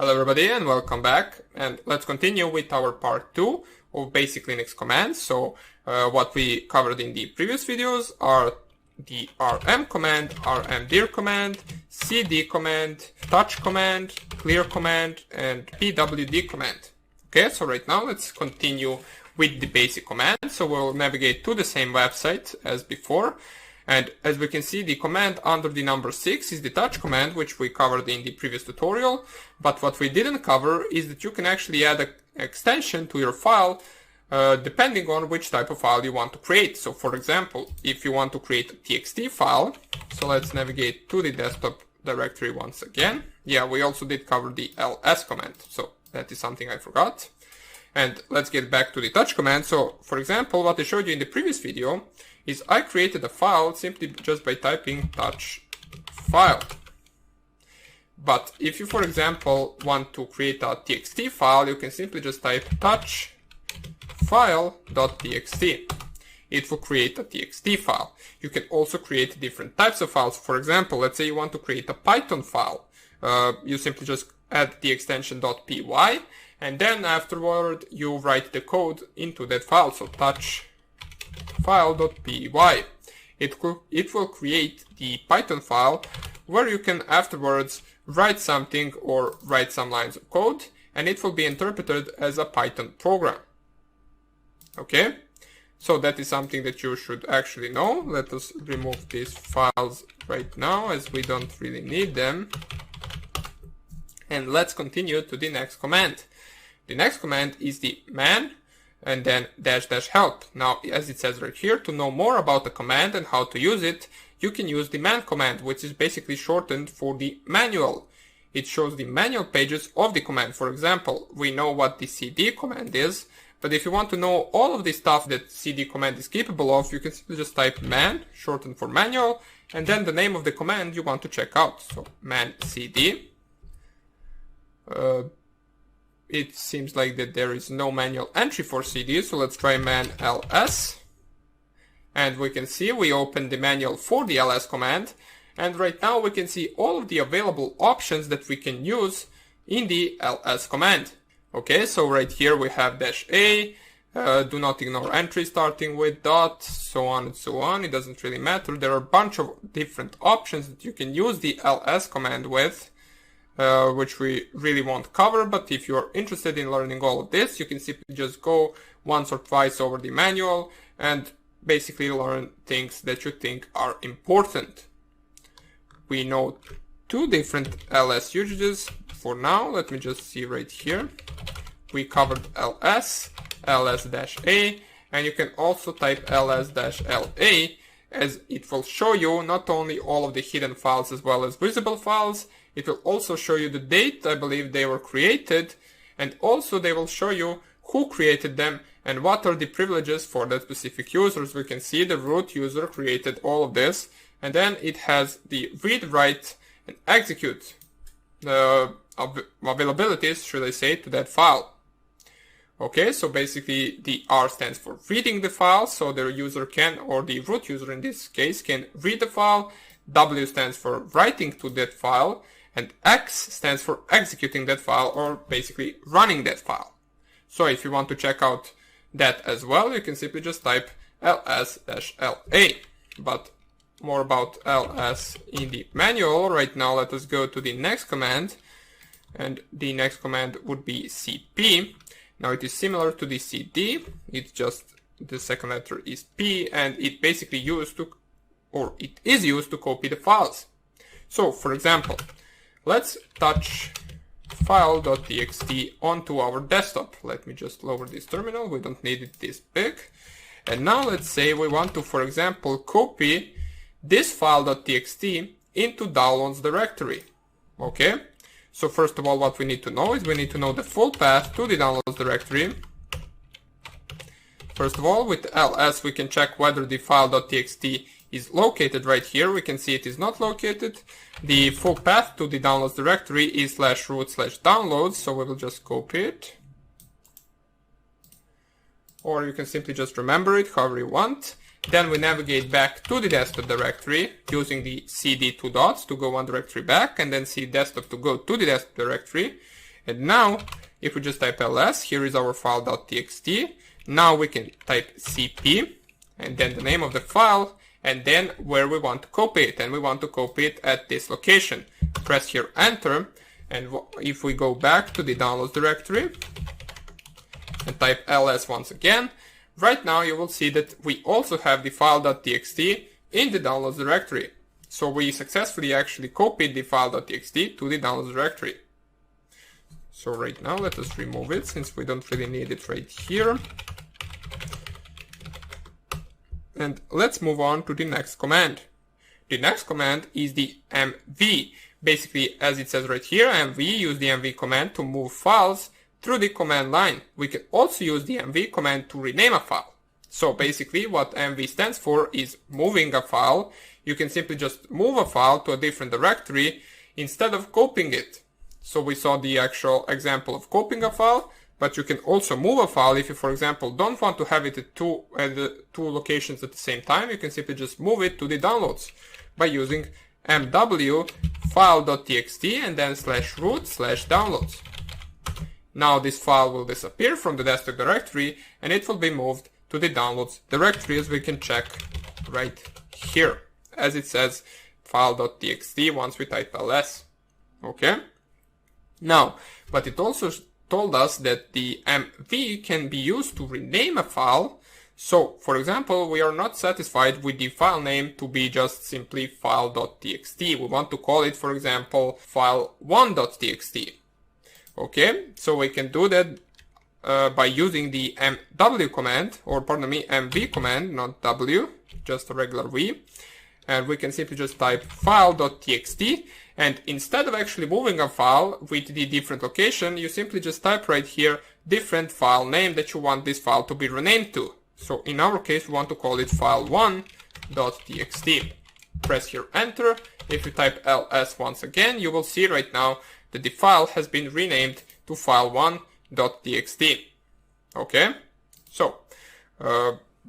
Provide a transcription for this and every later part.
Hello everybody and welcome back, and let's continue with our part 2 of basic Linux commands. So what we covered in the previous videos are the rm command, rmdir command, cd command, touch command, clear command, and pwd command. Okay, so right now let's continue with the basic commands. So we'll navigate to the same website as before. And as we can see, the command under the number 6 is the touch command, which we covered in the previous tutorial. But what we didn't cover is that you can actually add an extension to your file depending on which type of file you want to create. So for example, if you want to create a txt file, so let's navigate to the desktop directory once again. Yeah, we also did cover the ls command, so that is something I forgot. And let's get back to the touch command. So for example, what I showed you in the previous video is I created a file simply just by typing touch file. But if you, for example, want to create a txt file, you can simply just type touch file.txt. It will create a txt file. You can also create different types of files. For example, let's say you want to create a Python file. You simply just add the extension .py, and then afterward you write the code into that file. So touch file.py. It will create the Python file where you can afterwards write something or write some lines of code, and it will be interpreted as a Python program. Okay, so that is something that you should actually know. Let us remove these files right now as we don't really need them. And let's continue to the next command. The next command is the man and then --help. Now, as it says right here, to know more about the command and how to use it, you can use the man command, which is basically shortened for the manual. It shows the manual pages of the command. For example, we know what the cd command is, but if you want to know all of the stuff that cd command is capable of, you can simply just type man, shortened for manual, and then the name of the command you want to check out. So man cd. It seems like that there is no manual entry for cd, so let's try man ls. And we can see we opened the manual for the ls command, and right now we can see all of the available options that we can use in the ls command. Okay, so right here we have -a, do not ignore entry starting with dot, so on and so on. It doesn't really matter. There are a bunch of different options that you can use the ls command with, which we really won't cover, but if you're interested in learning all of this, you can simply just go once or twice over the manual and basically learn things that you think are important. We know two different ls usages for now. Let me just see right here. We covered ls, ls-a, and you can also type ls-la, as it will show you not only all of the hidden files as well as visible files. It will also show you the date I believe they were created, and also they will show you who created them and what are the privileges for that specific user. As we can see, the root user created all of this, and then it has the read, write, and execute availabilities, should I say, to that file. Okay, so basically the R stands for reading the file, so the user can, or the root user in this case, can read the file. W stands for writing to that file, and X stands for executing that file, or basically running that file. So if you want to check out that as well, you can simply just type ls-la. But more about ls in the manual. Right now let us go to the next command, and the next command would be cp. Now it is similar to the cd, it's just the second letter is p, and it basically is used to copy the files. So for example, let's touch file.txt onto our desktop. Let me just lower this terminal, we don't need it this big. And now let's say we want to, for example, copy this file.txt into downloads directory. Okay, so first of all, what we need to know is we need to know the full path to the downloads directory. First of all, with ls we can check whether the file.txt is located right here. We can see it is not located. The full path to the downloads directory is /root/downloads, so we will just copy it. Or you can simply just remember it however you want. Then we navigate back to the desktop directory using the cd 2 dots to go one directory back, and then cd desktop to go to the desktop directory. And now, if we just type ls, here is our file.txt. Now we can type cp, and then the name of the file, and then where we want to copy it. And we want to copy it at this location. Press here enter, and if we go back to the downloads directory, and type ls once again, right now you will see that we also have the file.txt in the downloads directory. So we successfully actually copied the file.txt to the downloads directory. So right now let us remove it since we don't really need it right here. And let's move on to the next command. The next command is the mv. Basically, as it says right here, mv, use the mv command to move files through the command line. We can also use the mv command to rename a file. So basically what mv stands for is moving a file. You can simply just move a file to a different directory instead of copying it. So we saw the actual example of copying a file, but you can also move a file if you, for example, don't want to have it at two locations at the same time. You can simply just move it to the downloads by using mw file.txt and then /root/downloads. Now this file will disappear from the desktop directory and it will be moved to the downloads directory, as we can check right here, as it says file.txt once we type ls. Okay? Now, but it also told us that the mv can be used to rename a file. So, for example, we are not satisfied with the file name to be just simply file.txt. We want to call it, for example, file1.txt. Okay, so we can do that by using the mw command, or pardon me, mv command, not w, just a regular v. And we can simply just type file.txt, and instead of actually moving a file with the different location, you simply just type right here different file name that you want this file to be renamed to. So in our case, we want to call it file1.txt. Press here enter. If you type ls once again, you will see right now that the file has been renamed to file1.txt. Okay, so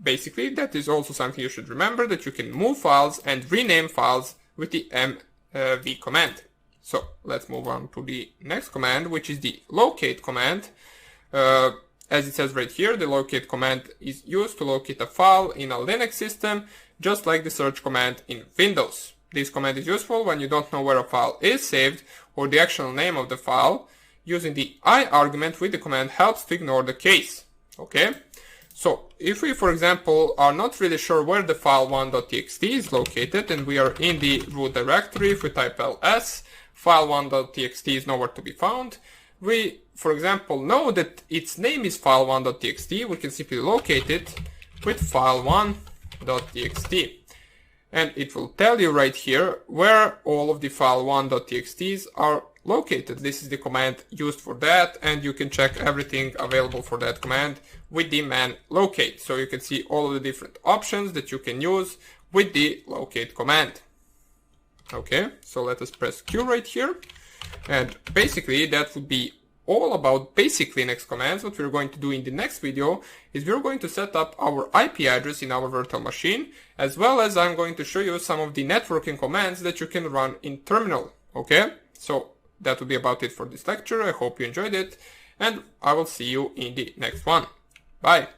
basically that is also something you should remember, that you can move files and rename files with the mv command. So let's move on to the next command, which is the locate command. As it says right here, the locate command is used to locate a file in a Linux system, just like the search command in Windows. This command is useful when you don't know where a file is saved or the actual name of the file. Using the I argument with the command helps to ignore the case. Okay? So, if we, for example, are not really sure where the file1.txt is located and we are in the root directory, if we type ls, file1.txt is nowhere to be found. We, for example, know that its name is file1.txt, we can simply locate it with file1.txt. And it will tell you right here where all of the file1.txt's are located. This is the command used for that, and you can check everything available for that command with the man locate. So you can see all of the different options that you can use with the locate command. Okay, so let us press Q right here. And basically that would be all about basic Linux commands. What we're going to do in the next video is we're going to set up our IP address in our virtual machine, as well as I'm going to show you some of the networking commands that you can run in terminal. Okay, so that will be about it for this lecture. I hope you enjoyed it, and I will see you in the next one. Bye.